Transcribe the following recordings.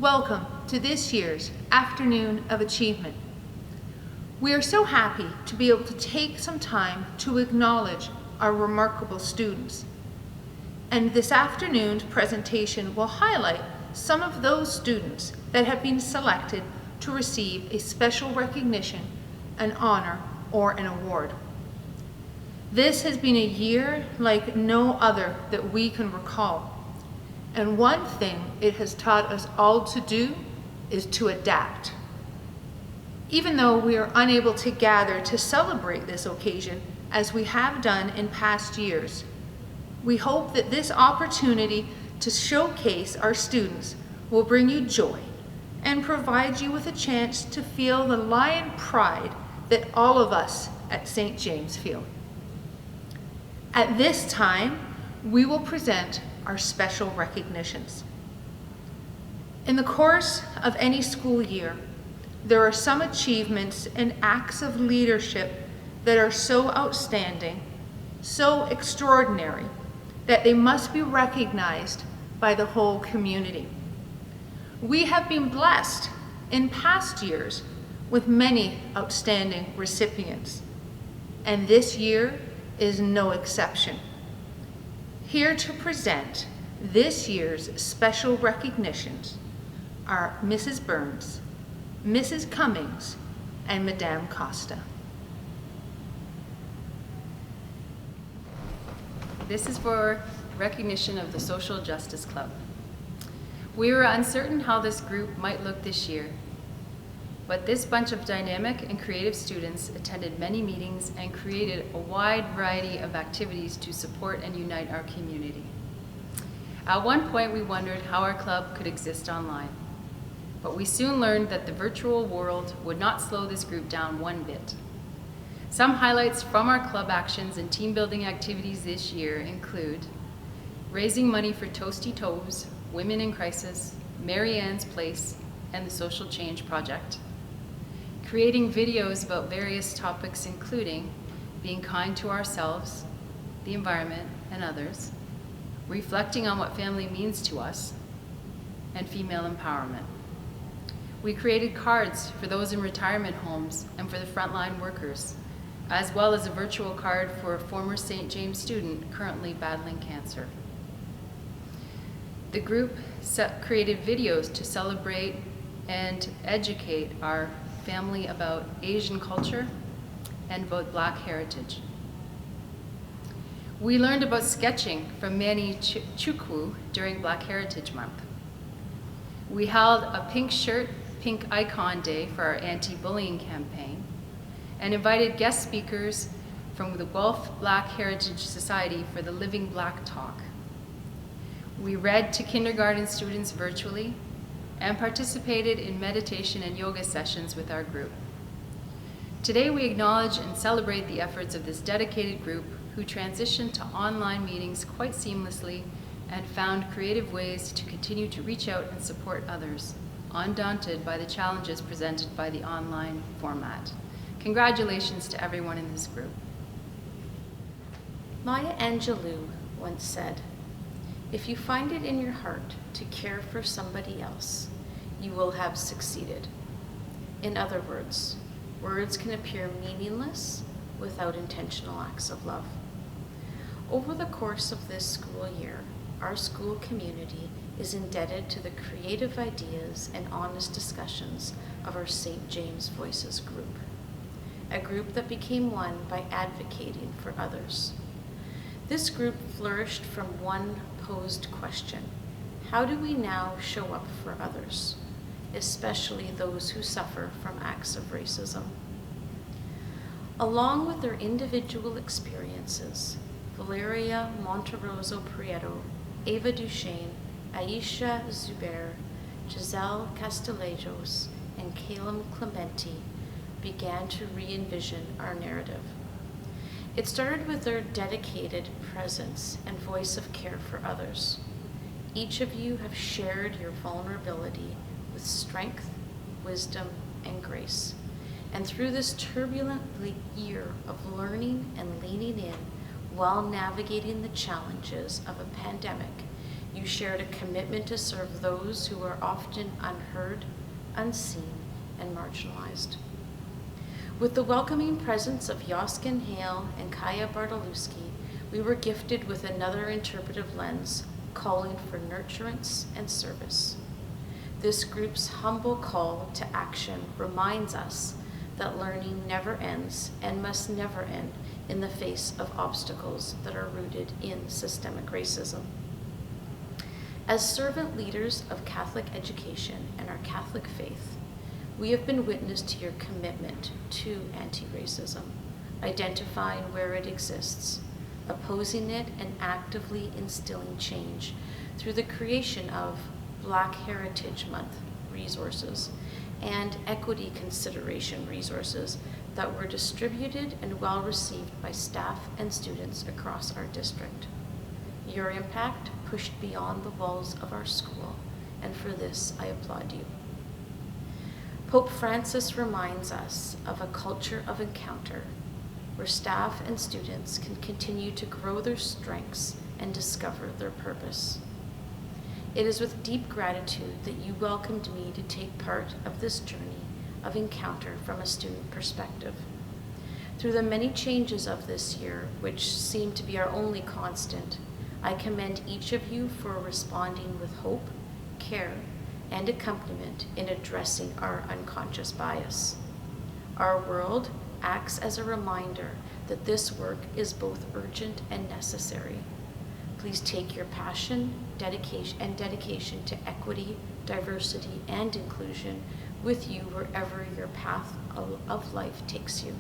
Welcome to this year's Afternoon of Achievement. We are so happy to be able to take some time to acknowledge our remarkable students. And this afternoon's presentation will highlight some of those students that have been selected to receive a special recognition, an honor, or an award. This has been a year like no other that we can recall. And one thing it has taught us all to do is to adapt. Even though we are unable to gather to celebrate this occasion as we have done in past years, we hope that this opportunity to showcase our students will bring you joy and provide you with a chance to feel the lion pride that all of us at St. James feel. At this time, we will present our special recognitions. In the course of any school year, there are some achievements and acts of leadership that are so outstanding, so extraordinary, that they must be recognized by the whole community. We have been blessed in past years with many outstanding recipients, and this year is no exception. Here to present this year's special recognitions are Mrs. Burns, Mrs. Cummings, and Madame Costa. This is for recognition of the Social Justice Club. We were uncertain how this group might look this year, but this bunch of dynamic and creative students attended many meetings and created a wide variety of activities to support and unite our community. At one point, we wondered how our club could exist online, but we soon learned that the virtual world would not slow this group down one bit. Some highlights from our club actions and team building activities this year include raising money for Toasty Toes, Women in Crisis, Mary Ann's Place, and the Social Change Project. Creating videos about various topics including being kind to ourselves, the environment, and others, reflecting on what family means to us, and female empowerment. We created cards for those in retirement homes and for the frontline workers, as well as a virtual card for a former St. James student currently battling cancer. The group created videos to celebrate and educate our family about Asian culture and about Black heritage. We learned about sketching from Manny Chukwu during Black Heritage Month. We held a Pink Shirt, Pink Icon Day for our anti-bullying campaign and invited guest speakers from the Guelph Black Heritage Society for the Living Black Talk. We read to kindergarten students virtually and participated in meditation and yoga sessions with our group. Today we acknowledge and celebrate the efforts of this dedicated group who transitioned to online meetings quite seamlessly and found creative ways to continue to reach out and support others, undaunted by the challenges presented by the online format. Congratulations to everyone in this group. Maya Angelou once said, "If you find it in your heart to care for somebody else, you will have succeeded." In other words can appear meaningless without intentional acts of love. Over the course of this school year, our school community is indebted to the creative ideas and honest discussions of our St. James Voices group, a group that became one by advocating for others. This group flourished from one posed question: how do we now show up for others, especially those who suffer from acts of racism? Along with their individual experiences, Valeria Monteroso Prieto, Ava Duchesne, Aisha Zubair, Giselle Castellejos, and Caleb Clementi began to re-envision our narrative. It started with their dedicated presence and voice of care for others. Each of you have shared your vulnerability with strength, wisdom, and grace. And through this turbulent year of learning and leaning in while navigating the challenges of a pandemic, You shared a commitment to serve those who are often unheard, unseen, and marginalized. With the welcoming presence of Joskin Hale and Kaya Bartolewski, we were gifted with another interpretive lens, calling for nurturance and service. This group's humble call to action reminds us that learning never ends and must never end in the face of obstacles that are rooted in systemic racism. As servant leaders of Catholic education and our Catholic faith, we have been witness to your commitment to anti-racism, identifying where it exists, opposing it, and actively instilling change through the creation of Black Heritage Month resources and equity consideration resources that were distributed and well received by staff and students across our district. Your impact pushed beyond the walls of our school, and for this I applaud you. Pope Francis reminds us of a culture of encounter where staff and students can continue to grow their strengths and discover their purpose. It is with deep gratitude that you welcomed me to take part of this journey of encounter from a student perspective. Through the many changes of this year, which seem to be our only constant, I commend each of you for responding with hope, care, and accompaniment in addressing our unconscious bias. Our world acts as a reminder that this work is both urgent and necessary. Please take your passion, dedication to equity, diversity, and inclusion with you wherever your path of life takes you.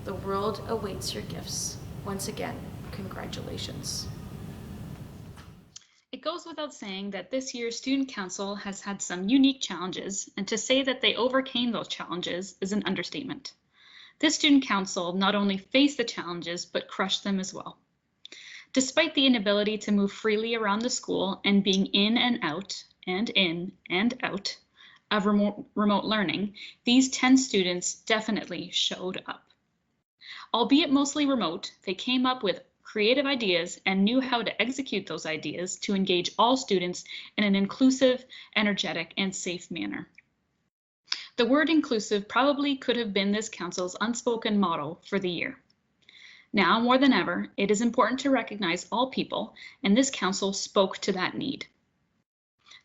The world awaits your gifts. Once again, congratulations. It goes without saying that this year's Student Council has had some unique challenges, and to say that they overcame those challenges is an understatement. This Student Council not only faced the challenges, but crushed them as well. Despite the inability to move freely around the school and being in and out of remote learning, these 10 students definitely showed up. Albeit mostly remote, they came up with creative ideas and knew how to execute those ideas to engage all students in an inclusive, energetic, and safe manner. The word inclusive probably could have been this council's unspoken motto for the year. Now more than ever, it is important to recognize all people, and this council spoke to that need.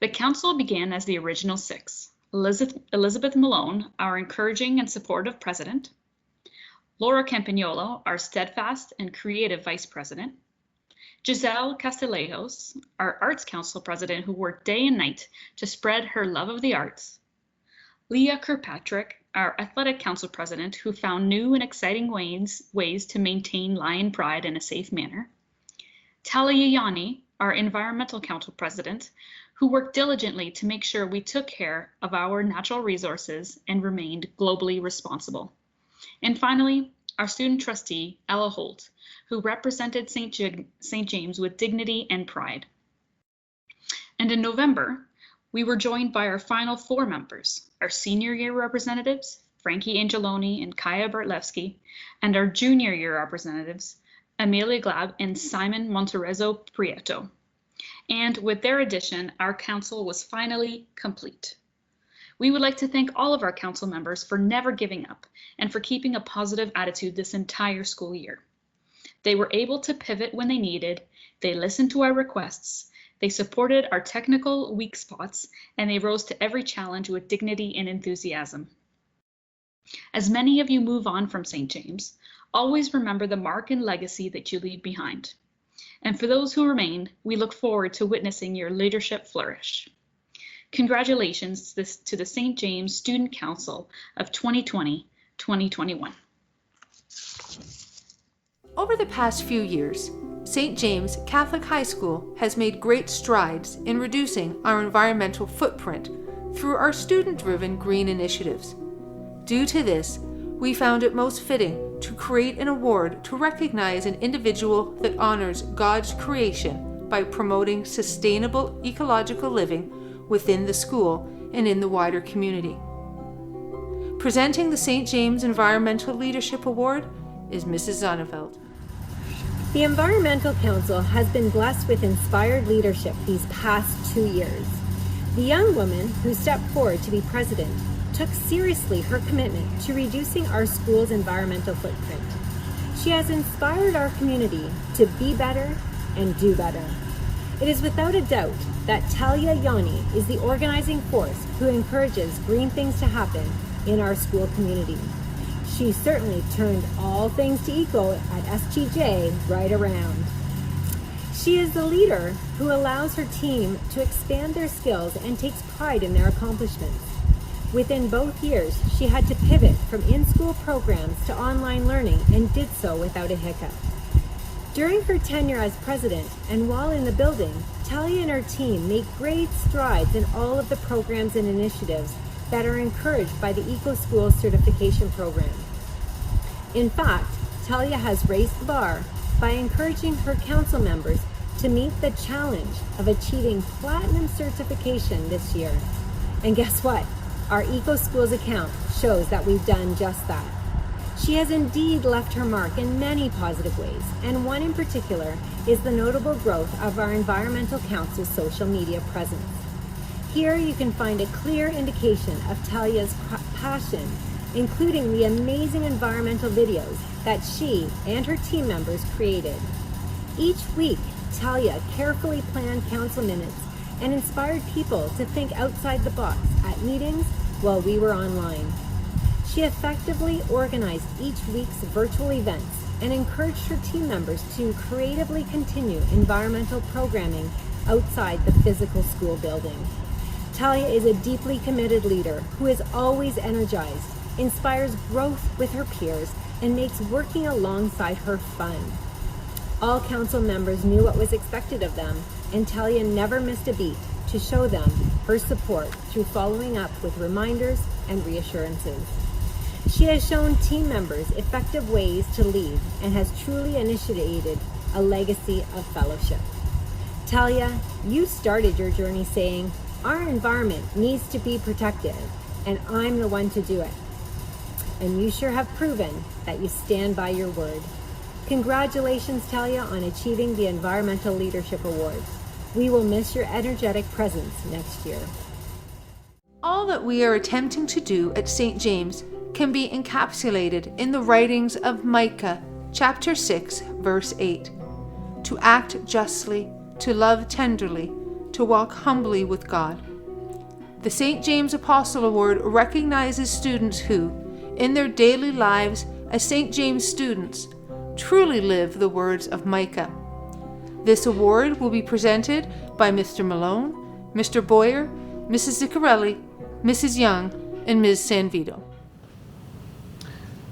The council began as the original 6. Elizabeth Malone, our encouraging and supportive president, Laura Campagnolo, our steadfast and creative vice president, Giselle Castellejos, our arts council president who worked day and night to spread her love of the arts, Leah Kirkpatrick, our athletic council president who found new and exciting ways to maintain Lion pride in a safe manner, Talia Yani, our environmental council president, who worked diligently to make sure we took care of our natural resources and remained globally responsible. And finally, our student trustee, Ella Holt, who represented St. James with dignity and pride. And in November, we were joined by our final 4 members, our senior year representatives, Frankie Angeloni and Kaya Bartlewski, and our junior year representatives, Amelia Glab and Simon Monterezzo Prieto. And with their addition, our council was finally complete. We would like to thank all of our council members for never giving up and for keeping a positive attitude this entire school year. They were able to pivot when they needed, they listened to our requests, they supported our technical weak spots, and they rose to every challenge with dignity and enthusiasm. As many of you move on from St. James, always remember the mark and legacy that you leave behind. And for those who remain, we look forward to witnessing your leadership flourish. Congratulations to the St. James Student Council of 2020-2021. Over the past few years, St. James Catholic High School has made great strides in reducing our environmental footprint through our student-driven green initiatives. Due to this, we found it most fitting to create an award to recognize an individual that honors God's creation by promoting sustainable ecological living within the school and in the wider community. Presenting the St. James Environmental Leadership Award is Mrs. Zonneveld. The Environmental Council has been blessed with inspired leadership these past 2 years. The young woman who stepped forward to be president took seriously her commitment to reducing our school's environmental footprint. She has inspired our community to be better and do better. It is without a doubt that Talia Yanni is the organizing force who encourages green things to happen in our school community. She certainly turned all things to eco at STJ right around. She is the leader who allows her team to expand their skills and takes pride in their accomplishments. Within both years, she had to pivot from in-school programs to online learning and did so without a hiccup. During her tenure as president and while in the building, Talia and her team make great strides in all of the programs and initiatives that are encouraged by the Eco School certification program. In fact, Talia has raised the bar by encouraging her council members to meet the challenge of achieving platinum certification this year. And guess what? Our Eco Schools account shows that we've done just that. She has indeed left her mark in many positive ways, and one in particular is the notable growth of our Environmental Council's social media presence. Here you can find a clear indication of Talia's passion, including the amazing environmental videos that she and her team members created. Each week, Talia carefully planned council minutes and inspired people to think outside the box at meetings while we were online. She effectively organized each week's virtual events and encouraged her team members to creatively continue environmental programming outside the physical school building. Talia is a deeply committed leader who is always energized, inspires growth with her peers, and makes working alongside her fun. All council members knew what was expected of them, and Talia never missed a beat to show them her support through following up with reminders and reassurances. She has shown team members effective ways to lead and has truly initiated a legacy of fellowship. Talia, you started your journey saying, "Our environment needs to be protected, and I'm the one to do it." And you sure have proven that you stand by your word. Congratulations, Talia, on achieving the Environmental Leadership Award. We will miss your energetic presence next year. All that we are attempting to do at St. James can be encapsulated in the writings of Micah, chapter 6, verse 8. To act justly, to love tenderly, to walk humbly with God. The St. James Apostle Award recognizes students who, in their daily lives as St. James students, truly live the words of Micah. This award will be presented by Mr. Malone, Mr. Boyer, Mrs. Ziccarelli, Mrs. Young, and Ms. Sanvito.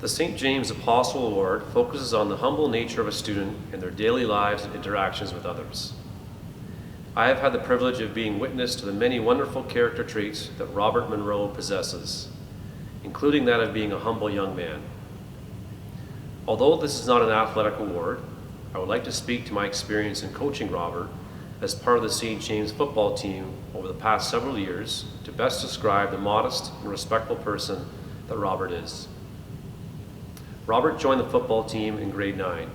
The St. James Apostle Award focuses on the humble nature of a student in their daily lives and interactions with others. I have had the privilege of being witness to the many wonderful character traits that Robert Monroe possesses, including that of being a humble young man. Although this is not an athletic award, I would like to speak to my experience in coaching Robert as part of the St. James football team over the past several years to best describe the modest and respectful person that Robert is. Robert joined the football team in grade 9.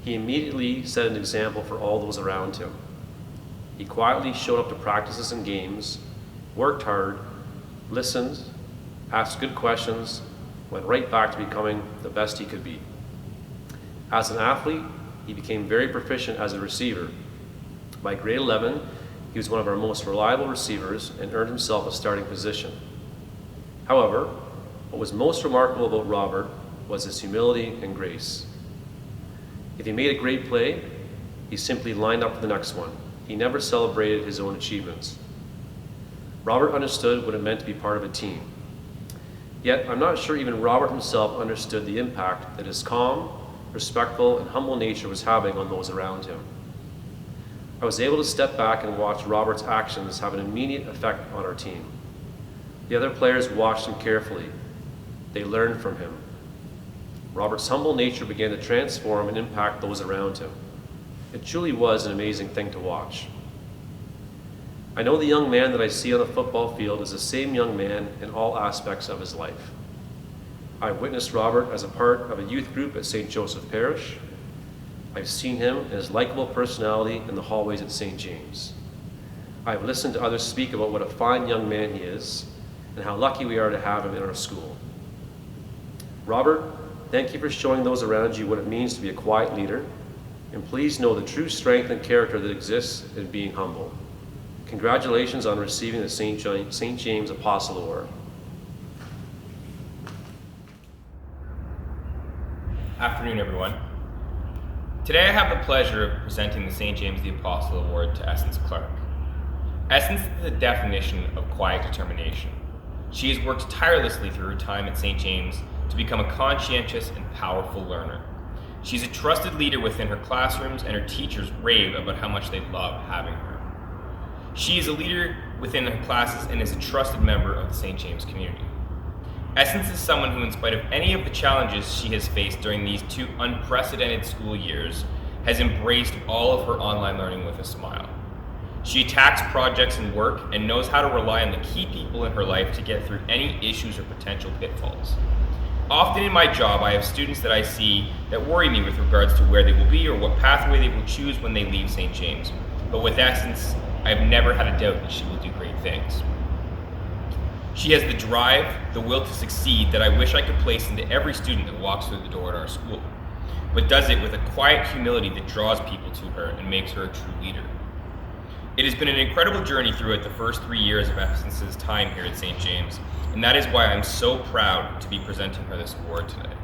He immediately set an example for all those around him. He quietly showed up to practices and games, worked hard, listened, asked good questions, went right back to becoming the best he could be. As an athlete, he became very proficient as a receiver. By grade 11, he was one of our most reliable receivers and earned himself a starting position. However, what was most remarkable about Robert was his humility and grace. If he made a great play, he simply lined up for the next one. He never celebrated his own achievements. Robert understood what it meant to be part of a team. Yet, I'm not sure even Robert himself understood the impact that his calm, respectful, and humble nature was having on those around him. I was able to step back and watch Robert's actions have an immediate effect on our team. The other players watched him carefully. They learned from him. Robert's humble nature began to transform and impact those around him. It truly was an amazing thing to watch. I know the young man that I see on the football field is the same young man in all aspects of his life. I've witnessed Robert as a part of a youth group at St. Joseph Parish. I've seen him and his likable personality in the hallways at St. James. I've listened to others speak about what a fine young man he is and how lucky we are to have him in our school. Robert, thank you for showing those around you what it means to be a quiet leader, and please know the true strength and character that exists in being humble. Congratulations on receiving the St. James Apostle Award. Afternoon, everyone. Today I have the pleasure of presenting the St. James the Apostle Award to Essence Clark. Essence is the definition of quiet determination. She has worked tirelessly through her time at St. James to become a conscientious and powerful learner. She's a trusted leader within her classrooms, and her teachers rave about how much they love having her. She is a leader within her classes and is a trusted member of the St. James community. Essence is someone who, in spite of any of the challenges she has faced during these 2 unprecedented school years, has embraced all of her online learning with a smile. She attacks projects and work and knows how to rely on the key people in her life to get through any issues or potential pitfalls. Often in my job, I have students that I see that worry me with regards to where they will be or what pathway they will choose when they leave St. James. But with Essence, I have never had a doubt that she will do great things. She has the drive, the will to succeed that I wish I could place into every student that walks through the door at our school, but does it with a quiet humility that draws people to her and makes her a true leader. It has been an incredible journey throughout the first 3 years of Essence's time here at St. James, and that is why I'm so proud to be presenting her this award today.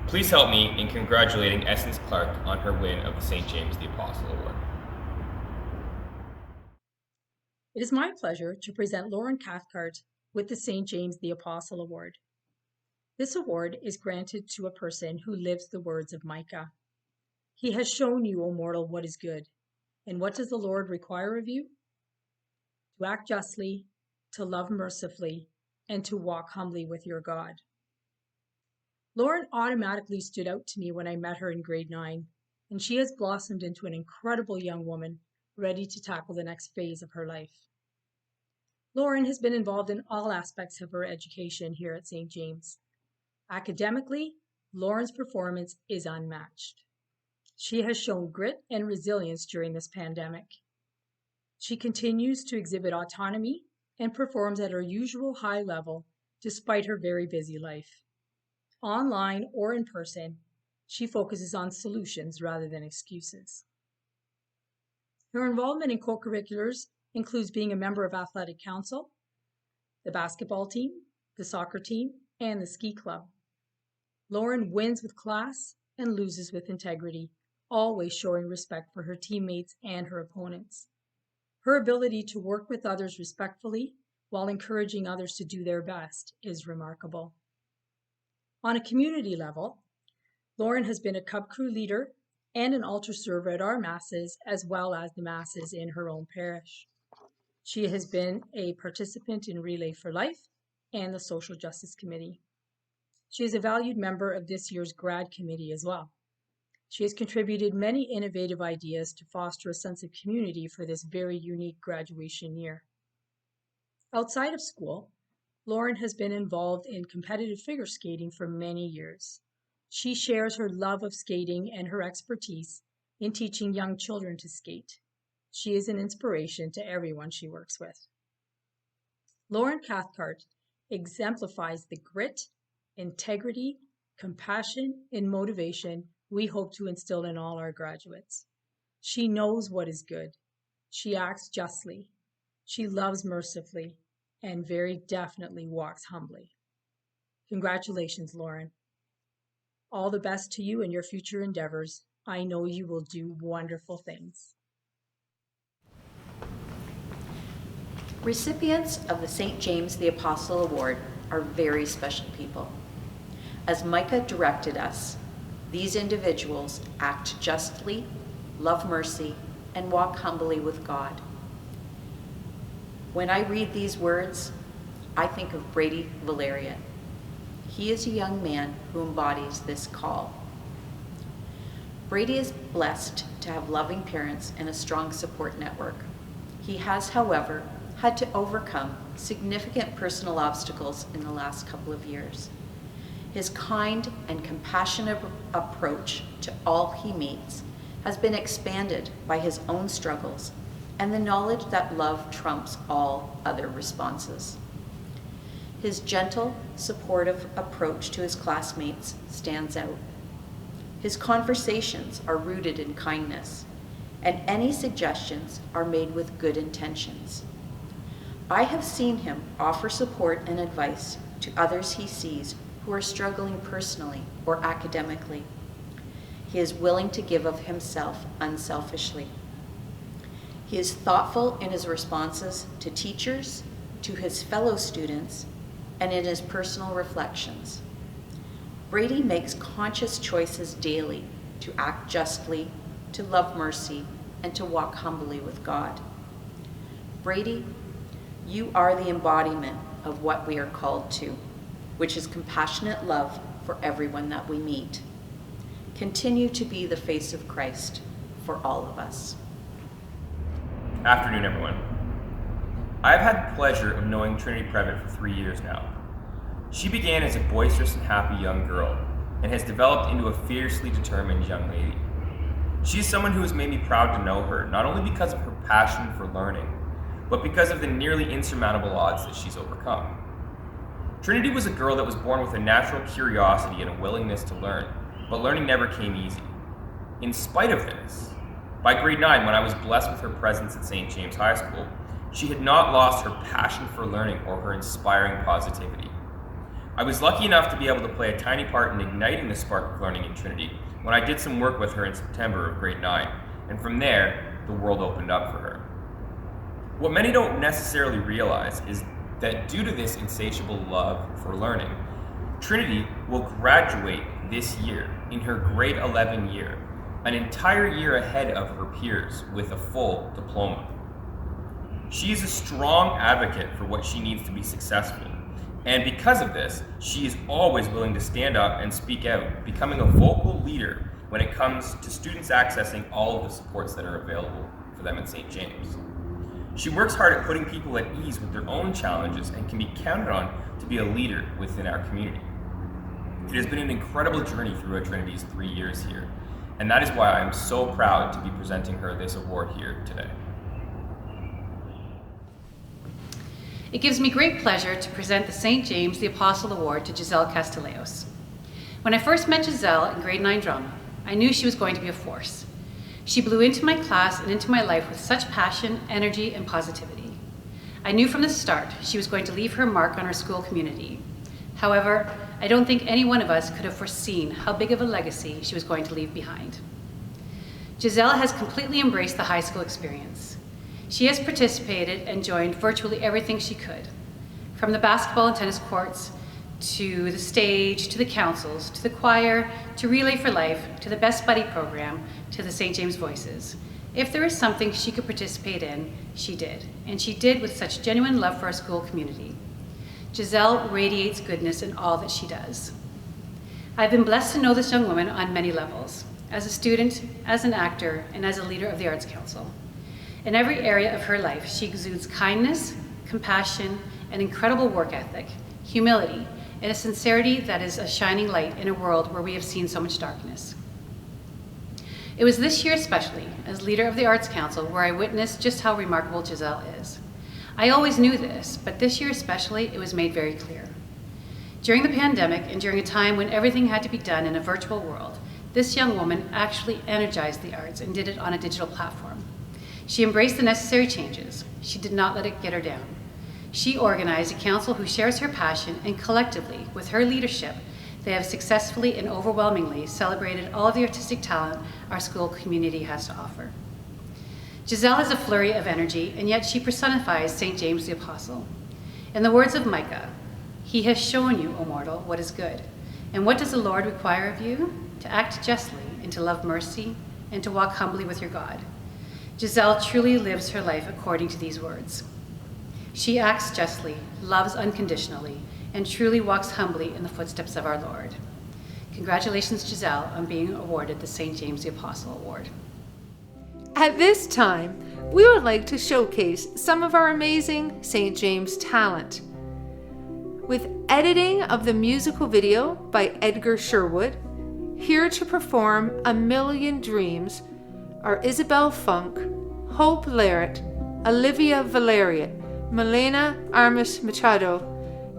Please help me in congratulating Essence Clark on her win of the St. James the Apostle Award. It is my pleasure to present Lauren Cathcart with the St. James the Apostle Award. This award is granted to a person who lives the words of Micah. He has shown you, O mortal, what is good. And what does the Lord require of you? To act justly, to love mercifully, and to walk humbly with your God. Lauren automatically stood out to me when I met her in grade 9, and she has blossomed into an incredible young woman ready to tackle the next phase of her life. Lauren has been involved in all aspects of her education here at St. James. Academically, Lauren's performance is unmatched. She has shown grit and resilience during this pandemic. She continues to exhibit autonomy and performs at her usual high level despite her very busy life. Online or in person, she focuses on solutions rather than excuses. Her involvement in co-curriculars includes being a member of Athletic Council, the basketball team, the soccer team, and the ski club. Lauren wins with class and loses with integrity, always showing respect for her teammates and her opponents. Her ability to work with others respectfully while encouraging others to do their best is remarkable. On a community level, Lauren has been a Cub Crew leader and an altar server at our masses, as well as the masses in her own parish. She has been a participant in Relay for Life and the Social Justice Committee. She is a valued member of this year's grad committee as well. She has contributed many innovative ideas to foster a sense of community for this very unique graduation year. Outside of school, Lauren has been involved in competitive figure skating for many years. She shares her love of skating and her expertise in teaching young children to skate. She is an inspiration to everyone she works with. Lauren Cathcart exemplifies the grit, integrity, compassion, and motivation we hope to instill in all our graduates. She knows what is good. She acts justly. She loves mercifully and very definitely walks humbly. Congratulations, Lauren. All the best to you in your future endeavors. I know you will do wonderful things. Recipients of the St. James the Apostle Award are very special people. As Micah directed us, these individuals act justly, love mercy, and walk humbly with God. When I read these words, I think of Brady Valerian. He is a young man who embodies this call. Brady is blessed to have loving parents and a strong support network. He has, however, had to overcome significant personal obstacles in the last couple of years. His kind and compassionate approach to all he meets has been expanded by his own struggles and the knowledge that love trumps all other responses. His gentle, supportive approach to his classmates stands out. His conversations are rooted in kindness, and any suggestions are made with good intentions. I have seen him offer support and advice to others he sees who are struggling personally or academically. He is willing to give of himself unselfishly. He is thoughtful in his responses to teachers, to his fellow students, and in his personal reflections. Brady makes conscious choices daily to act justly, to love mercy, and to walk humbly with God. Brady, you are the embodiment of what we are called to, which is compassionate love for everyone that we meet. Continue to be the face of Christ for all of us. Afternoon, everyone. I've had the pleasure of knowing Trinity Previtt for 3 years now. She began as a boisterous and happy young girl and has developed into a fiercely determined young lady. She is someone who has made me proud to know her, not only because of her passion for learning, but because of the nearly insurmountable odds that she's overcome. Trinity was a girl that was born with a natural curiosity and a willingness to learn, but learning never came easy. In spite of this, by grade 9, when I was blessed with her presence at St. James High School, she had not lost her passion for learning or her inspiring positivity. I was lucky enough to be able to play a tiny part in igniting the spark of learning in Trinity when I did some work with her in September of grade 9, and from there, the world opened up for her. What many don't necessarily realize is that due to this insatiable love for learning, Trinity will graduate this year in her grade 11 year, an entire year ahead of her peers with a full diploma. She is a strong advocate for what she needs to be successful, and because of this, she is always willing to stand up and speak out, becoming a vocal leader when it comes to students accessing all of the supports that are available for them at St. James. She works hard at putting people at ease with their own challenges and can be counted on to be a leader within our community. It has been an incredible journey throughout Trinity's 3 years here, and that is why I am so proud to be presenting her this award here today. It gives me great pleasure to present the St. James the Apostle Award to Giselle Castellaos. When I first met Giselle in grade 9 drama, I knew she was going to be a force. She blew into my class and into my life with such passion, energy, and positivity. I knew from the start she was going to leave her mark on our school community. However, I don't think any one of us could have foreseen how big of a legacy she was going to leave behind. Giselle has completely embraced the high school experience. She has participated and joined virtually everything she could, from the basketball and tennis courts, to the stage, to the councils, to the choir, to Relay for Life, to the Best Buddy program, to the St. James Voices. If there was something she could participate in, she did, and she did with such genuine love for our school community. Giselle radiates goodness in all that she does. I've been blessed to know this young woman on many levels, as a student, as an actor, and as a leader of the Arts Council. In every area of her life, she exudes kindness, compassion, an incredible work ethic, humility, and a sincerity that is a shining light in a world where we have seen so much darkness. It was this year especially, as leader of the Arts Council, where I witnessed just how remarkable Giselle is. I always knew this, but this year especially, it was made very clear. During the pandemic and during a time when everything had to be done in a virtual world, this young woman actually energized the arts and did it on a digital platform. She embraced the necessary changes. She did not let it get her down. She organized a council who shares her passion, and collectively, with her leadership, they have successfully and overwhelmingly celebrated all of the artistic talent our school community has to offer. Giselle has a flurry of energy, and yet she personifies St. James the Apostle. In the words of Micah, "He has shown you, O mortal, what is good. And what does the Lord require of you? To act justly, and to love mercy, and to walk humbly with your God." Giselle truly lives her life according to these words. She acts justly, loves unconditionally, and truly walks humbly in the footsteps of our Lord. Congratulations, Giselle, on being awarded the St. James the Apostle Award. At this time, we would like to showcase some of our amazing St. James talent. with editing of the musical video by Edgar Sherwood. Here to perform A Million Dreams are Isabel Funk, Hope Larrett, Olivia Valeriot, Milena Armas Machado,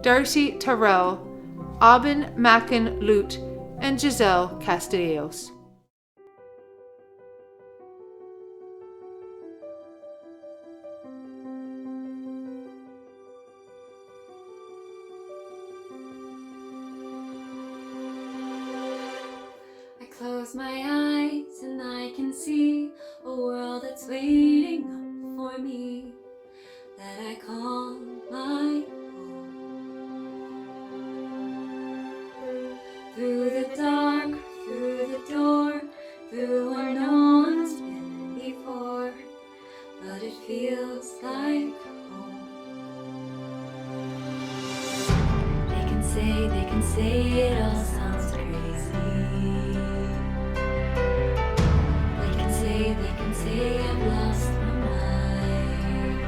Darcy Terrell, Aubin Mackin Lute, and Giselle Castellanos. Close my eyes and I can see a world that's waiting up for me, that I call my home. Through the dark, through the door, through where no one's been before, but it feels like home. They can say it all sounds crazy. They can say I've lost my mind.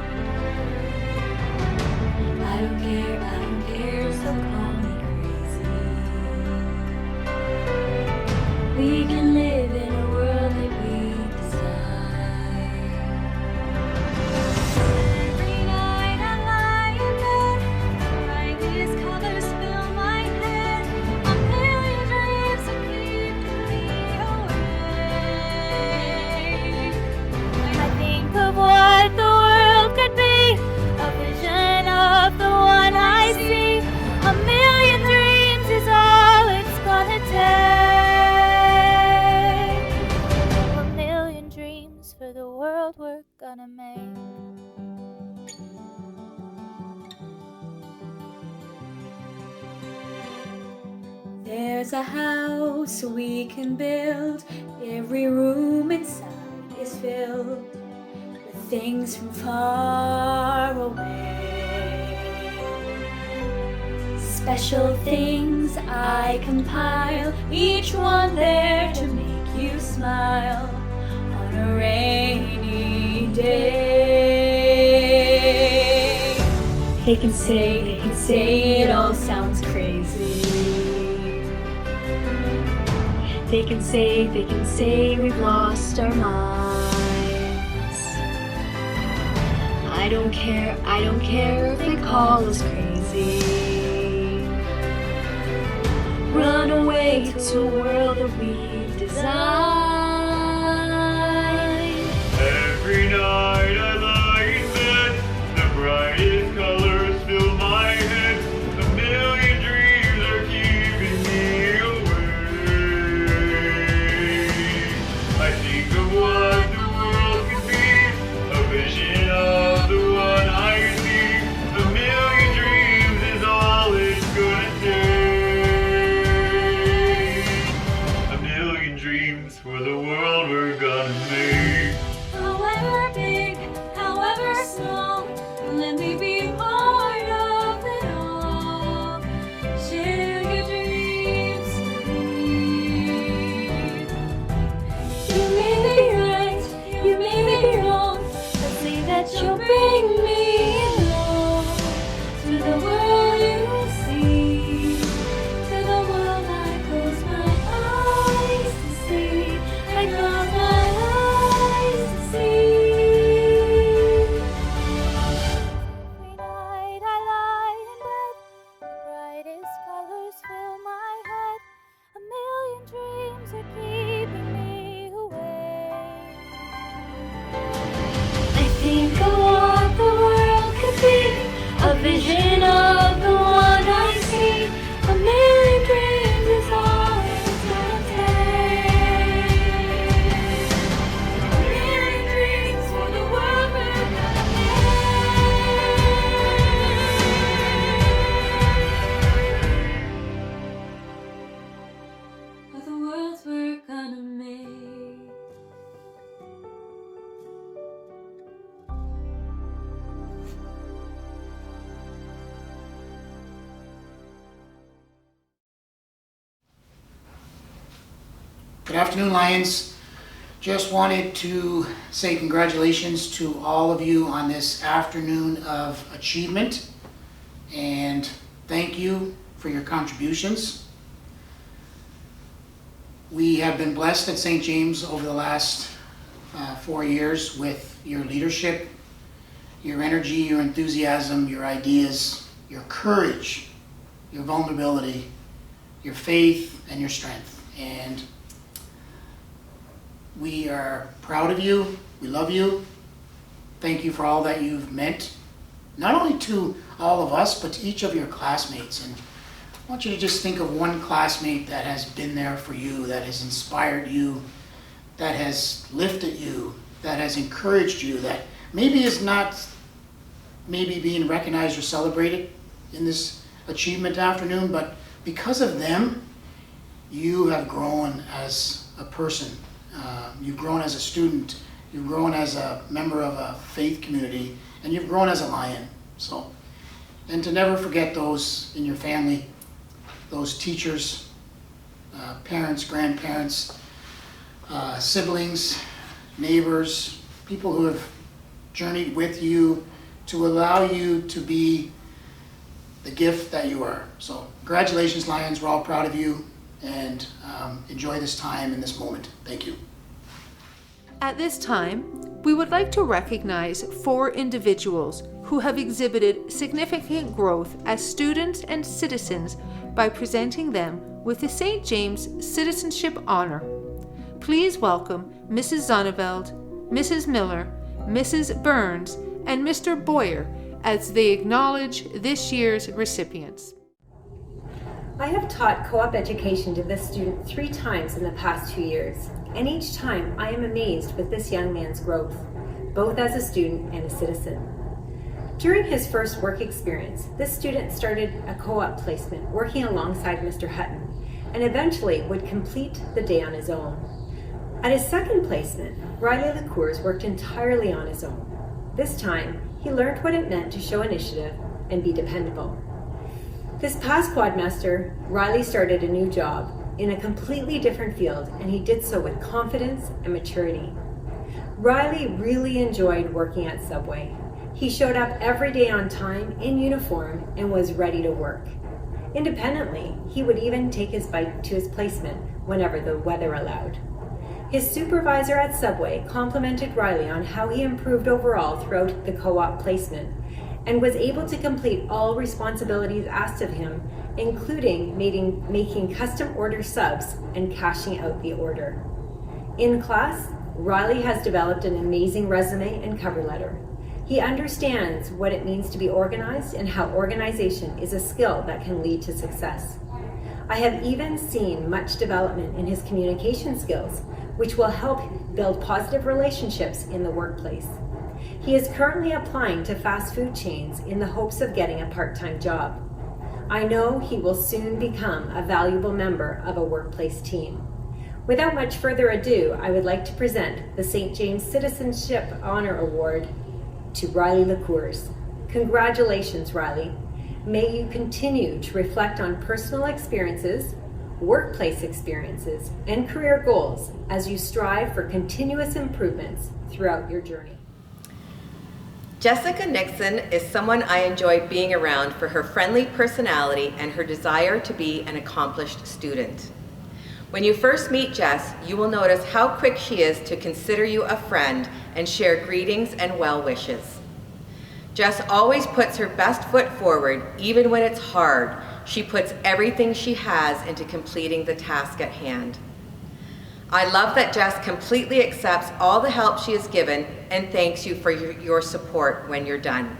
I don't care, so call me crazy. We can live in a world that we design. Every night I lie in bed, brightest colors fill my head. A million dreams are keeping me awake. I think of what the world could be, a vision of the one I see. A million dreams is all it's gonna take. A million dreams for the world we're gonna make. There's a house we can build, every room inside is filled with things from far away. Special things I compile, each one there to make you smile on a rainy day. They can say it all sounds crazy. They can say we've lost our minds. I don't care if they call us crazy. Run away to a world that we design. Every night I lie in bed, the brightest colors fill my head. A million dreams are keeping me awake. I think of what the world could be, a vision of the one I see. A million dreams is all it's gonna take. A million dreams for the world we're gonna make. However big, however small, let me be part of it all. Share your dreams with me. You may be right, you may be wrong, but say that you'll bring me along to the world you see, to the world I close my eyes to see. I close my eyes to see. Every night I lie in bed, the brightest colors fill my head. A million dreams are keeping me awake. I think of what the world could be, a vision of the one I see. A million dreams is all it's gonna take. A million dreams for the world we're gonna make. For the world we're gonna make. Good afternoon, Lions. Just wanted to say congratulations to all of you on this afternoon of achievement. And thank you for your contributions. We have been blessed at St. James over the last 4 years with your leadership, your energy, your enthusiasm, your ideas, your courage, your vulnerability, your faith, and your strength. And we are proud of you. We love you. Thank you for all that you've meant, not only to all of us, but to each of your classmates. And I want you to just think of one classmate that has been there for you, that has inspired you, that has lifted you, that has encouraged you, that maybe is not maybe being recognized or celebrated in this achievement afternoon, but because of them, you have grown as a person. You've grown as a student. You've grown as a member of a faith community, and you've grown as a Lion. So, and to never forget those in your family, those teachers, parents, grandparents, siblings, neighbors, people who have journeyed with you to allow you to be the gift that you are. So congratulations, Lions. We're all proud of you, and enjoy this time and this moment. Thank you. At this time, we would like to recognize 4 individuals who have exhibited significant growth as students and citizens by presenting them with the St. James Citizenship Honor. Please welcome Mrs. Zonneveld, Mrs. Miller, Mrs. Burns, and Mr. Boyer as they acknowledge this year's recipients. I have taught co-op education to this student 3 times in the past 2 years, and each time I am amazed with this young man's growth, both as a student and a citizen. During his first work experience, this student started a co-op placement working alongside Mr. Hutton, and eventually would complete the day on his own. At his second placement, Riley LaCours worked entirely on his own. This time, he learned what it meant to show initiative and be dependable. This past quadmester, Riley started a new job in a completely different field, and he did so with confidence and maturity. Riley really enjoyed working at Subway. He showed up every day on time in uniform and was ready to work. Independently, he would even take his bike to his placement whenever the weather allowed. His supervisor at Subway complimented Riley on how he improved overall throughout the co-op placement and was able to complete all responsibilities asked of him, including making custom order subs and cashing out the order. In class, Riley has developed an amazing resume and cover letter. He understands what it means to be organized and how organization is a skill that can lead to success. I have even seen much development in his communication skills, which will help build positive relationships in the workplace. He is currently applying to fast food chains in the hopes of getting a part-time job. I know he will soon become a valuable member of a workplace team. Without much further ado, I would like to present the St. James Citizenship Honor Award to Riley LaCours. Congratulations, Riley. May you continue to reflect on personal experiences, workplace experiences, and career goals as you strive for continuous improvements throughout your journey. Jessica Nixon is someone I enjoyed being around for her friendly personality and her desire to be an accomplished student. When you first meet Jess, you will notice how quick she is to consider you a friend and share greetings and well wishes. Jess always puts her best foot forward, even when it's hard. She puts everything she has into completing the task at hand. I love that Jess completely accepts all the help she is given and thanks you for your support when you're done.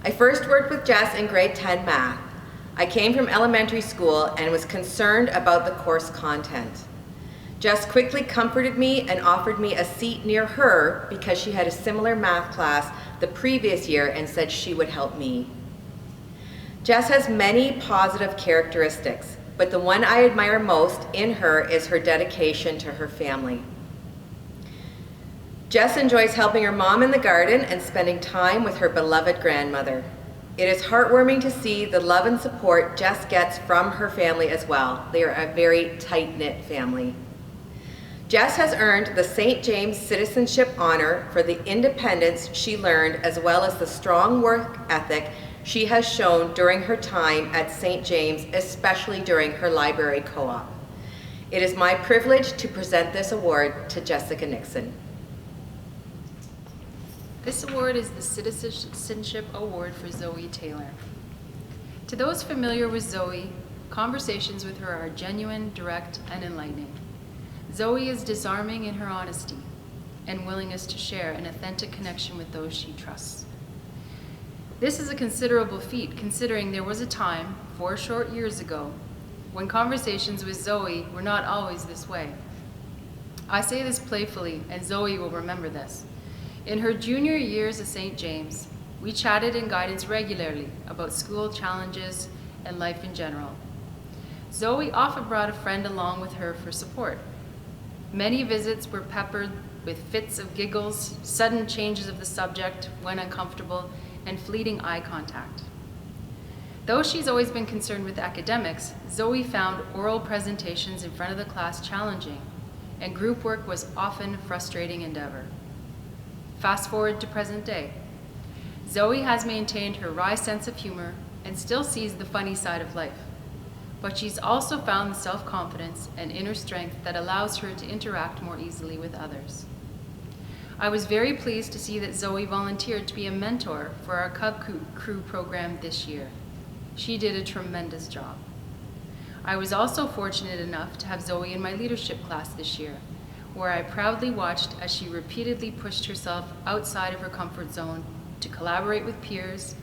I first worked with Jess in grade 10 math. I came from elementary school and was concerned about the course content. Jess quickly comforted me and offered me a seat near her because she had a similar math class the previous year and said she would help me. Jess has many positive characteristics, but the one I admire most in her is her dedication to her family. Jess enjoys helping her mom in the garden and spending time with her beloved grandmother. It is heartwarming to see the love and support Jess gets from her family as well. They are a very tight-knit family. Jess has earned the St. James Citizenship Honor for the independence she learned, as well as the strong work ethic she has shown during her time at St. James, especially during her library co-op. It is my privilege to present this award to Jessica Nixon. This award is the Citizenship Award for Zoe Taylor. To those familiar with Zoe, conversations with her are genuine, direct, and enlightening. Zoe is disarming in her honesty and willingness to share an authentic connection with those she trusts. This is a considerable feat, considering there was a time, 4 short years ago, when conversations with Zoe were not always this way. I say this playfully, and Zoe will remember this. In her junior years at St. James, we chatted in guidance regularly about school challenges and life in general. Zoe often brought a friend along with her for support. Many visits were peppered with fits of giggles, sudden changes of the subject when uncomfortable, and fleeting eye contact. Though she's always been concerned with academics, Zoe found oral presentations in front of the class challenging, and group work was often a frustrating endeavor. Fast forward to present day. Zoe has maintained her wry sense of humor and still sees the funny side of life, but she's also found the self-confidence and inner strength that allows her to interact more easily with others. I was very pleased to see that Zoe volunteered to be a mentor for our Cub Crew program this year. She did a tremendous job. I was also fortunate enough to have Zoe in my leadership class this year, where I proudly watched as she repeatedly pushed herself outside of her comfort zone to collaborate with peers,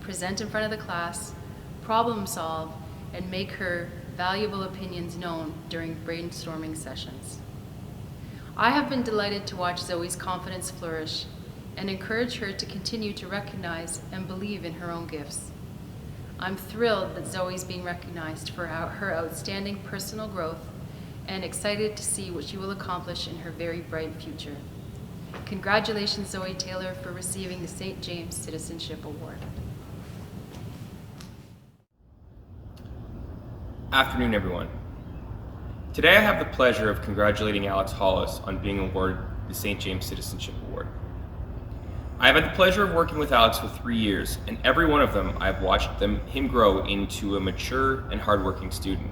present in front of the class, problem solve, and make her valuable opinions known during brainstorming sessions. I have been delighted to watch Zoe's confidence flourish and encourage her to continue to recognize and believe in her own gifts. I'm thrilled that Zoe's being recognized for her outstanding personal growth and excited to see what she will accomplish in her very bright future. Congratulations, Zoe Taylor, for receiving the St. James Citizenship Award. Afternoon, everyone. Today I have the pleasure of congratulating Alex Hollis on being awarded the St. James Citizenship Award. I have had the pleasure of working with Alex for 3 years, and every one of them I have watched him grow into a mature and hardworking student.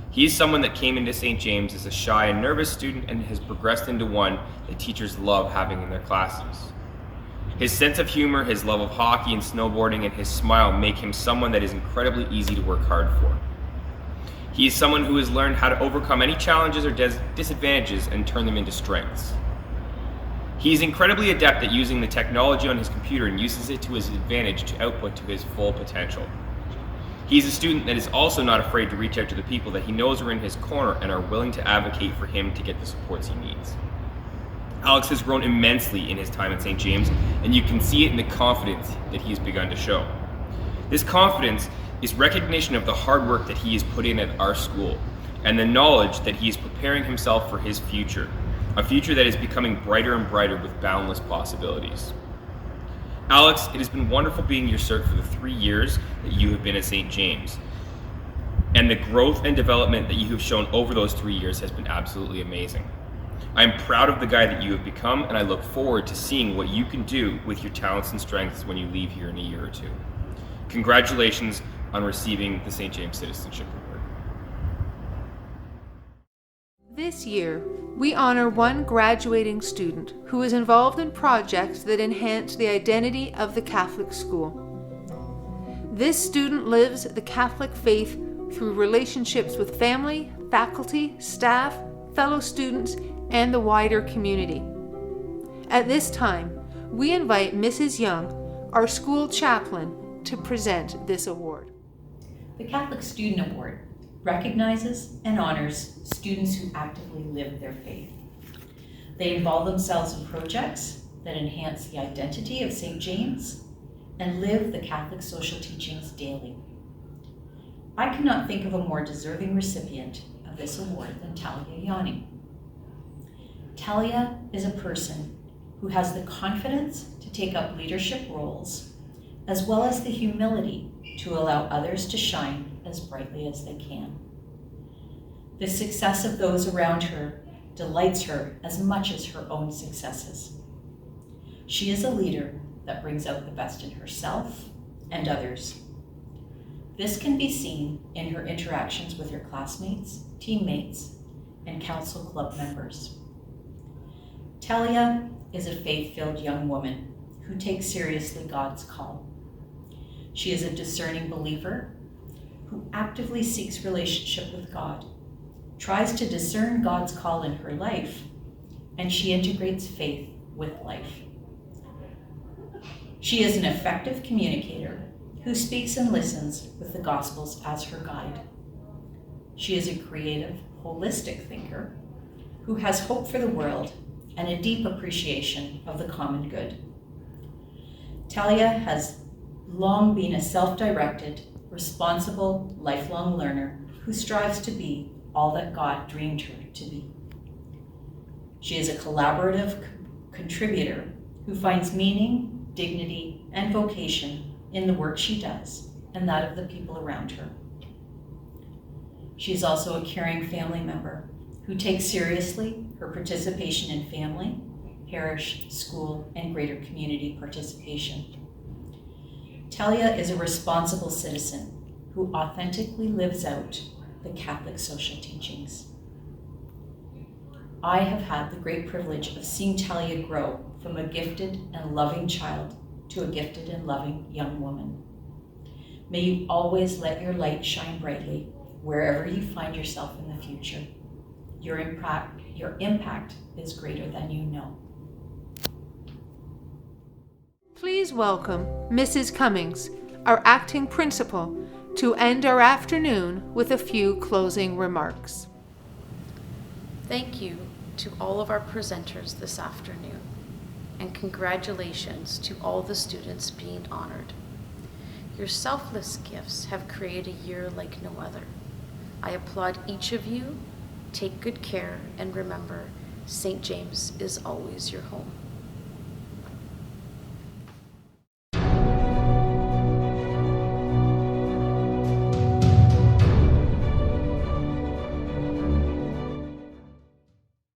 He is someone that came into St. James as a shy and nervous student and has progressed into one that teachers love having in their classes. His sense of humor, his love of hockey and snowboarding, and his smile make him someone that is incredibly easy to work hard for. He is someone who has learned how to overcome any challenges or disadvantages and turn them into strengths. He is incredibly adept at using the technology on his computer and uses it to his advantage to output to his full potential. He is a student that is also not afraid to reach out to the people that he knows are in his corner and are willing to advocate for him to get the supports he needs. Alex has grown immensely in his time at St. James, and you can see it in the confidence that he has begun to show. This confidence is recognition of the hard work that he has put in at our school, and the knowledge that he is preparing himself for his future, a future that is becoming brighter and brighter with boundless possibilities. Alex, it has been wonderful being your cert for the 3 years that you have been at St. James, and the growth and development that you have shown over those 3 years has been absolutely amazing. I am proud of the guy that you have become, and I look forward to seeing what you can do with your talents and strengths when you leave here in a year or two. Congratulations on receiving the St. James Citizenship Award. This year, we honor one graduating student who is involved in projects that enhance the identity of the Catholic school. This student lives the Catholic faith through relationships with family, faculty, staff, fellow students, and the wider community. At this time, we invite Mrs. Young, our school chaplain, to present this award. The Catholic Student Award recognizes and honors students who actively live their faith. They involve themselves in projects that enhance the identity of St. James and live the Catholic social teachings daily. I cannot think of a more deserving recipient of this award than Talia Yanni. Talia is a person who has the confidence to take up leadership roles, as well as the humility to allow others to shine as brightly as they can. The success of those around her delights her as much as her own successes. She is a leader that brings out the best in herself and others. This can be seen in her interactions with her classmates, teammates, and council club members. Talia is a faith-filled young woman who takes seriously God's call. She is a discerning believer who actively seeks relationship with God, tries to discern God's call in her life, and she integrates faith with life. She is an effective communicator who speaks and listens with the Gospels as her guide. She is a creative, holistic thinker who has hope for the world and a deep appreciation of the common good. Talia has long been a self-directed, responsible, lifelong learner who strives to be all that God dreamed her to be. She is a collaborative contributor who finds meaning, dignity, and vocation in the work she does and that of the people around her. She is also a caring family member who takes seriously her participation in family, parish, school, and greater community participation. Talia is a responsible citizen who authentically lives out the Catholic social teachings. I have had the great privilege of seeing Talia grow from a gifted and loving child to a gifted and loving young woman. May you always let your light shine brightly wherever you find yourself in the future. Your impact is greater than you know. Please welcome Mrs. Cummings, our acting principal, to end our afternoon with a few closing remarks. Thank you to all of our presenters this afternoon, and congratulations to all the students being honored. Your selfless gifts have created a year like no other. I applaud each of you. Take good care, and remember, St. James is always your home.